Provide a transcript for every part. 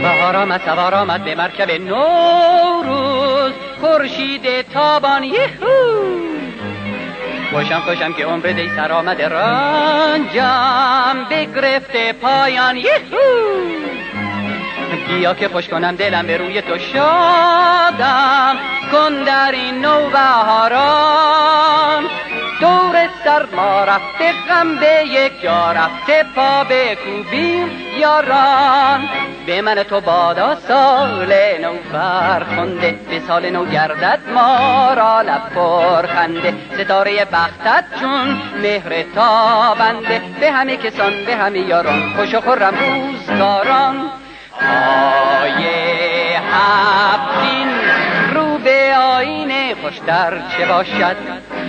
بهار آمد سوار آمد به مرکب نوروز، خورشید تابان یهو. خوشم که عمر دی سر آمده، رنجم بگرفته پایان یهو. بیا که خوش کنم دلم به روی تو شادم کن در این نوبهاران. دور سرما رفته غم به یک جا رفته، پا بکوبیم یاران. به من تو بادا سال نو فرخنده، به سال نو گردد ما را لب پرخنده. ستاره بختت چون مهر تابنده، به همه کسان به همه یاران خوش و خرم روزگاران. پای هفتین رو به آینه خوشتر چه باشد،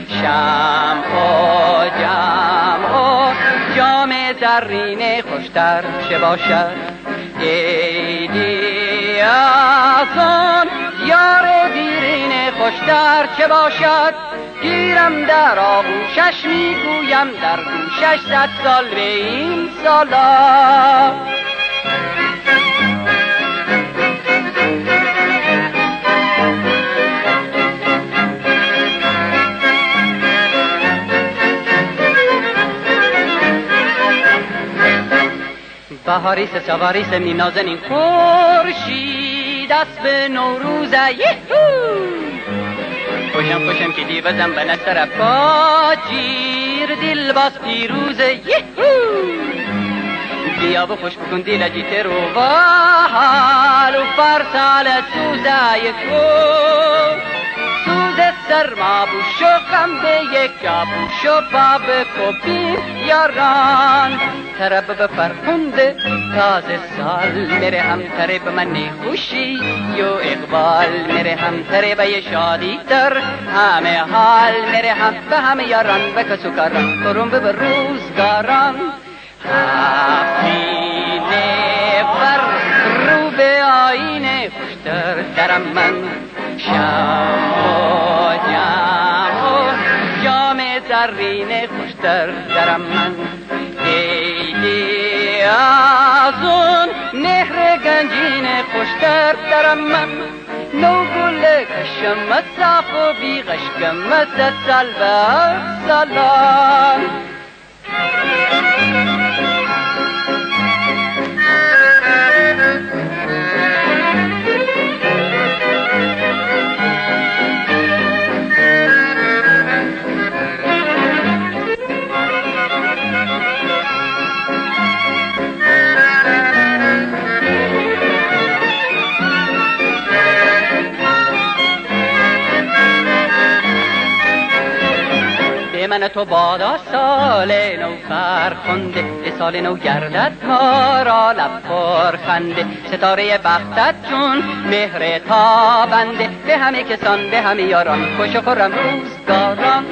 شمع و جمع و جام زرینه خوشتر چه باشد. عیدی از آن یار دیرینه خوشتر چه باشد. گیرم در آغوشش میگویم در گوشش 100 سال به این سالا. بهاریس سواریس می نازنین خورشید است به نوروز یهو. خوشم که دیوزم به نظر باجیر دل باز پیروز یهو. بیا و خوش بکن دل جیت رو و حال و فرسال سوزه یکو. سوز سرما بوش و غم به یک جا بوش و پا بکوبیم یاران. طرب به فرخنده تازه سال میره هم طرب من خوشی یو اقبال میره هم طرب شادی در همه حال میره هم به همه یاران و کسو کاران کرم به روزگاران. هفتینه بر رو به آینه خوشتر درم من، شم و جم و جام زرینه خوشتر درم من. عیدی از اون نهر گنجینه خوشتر درم من. نو گل کشم صاف و بی غشکم 100 سال به سالان. من تو بادا سال نو فرخنده، به سال نو گردد ما را لب پرخنده. ستاره بختت چون مهر تابنده، به همه کسان به همه یاران خوش و خرم روزگاران.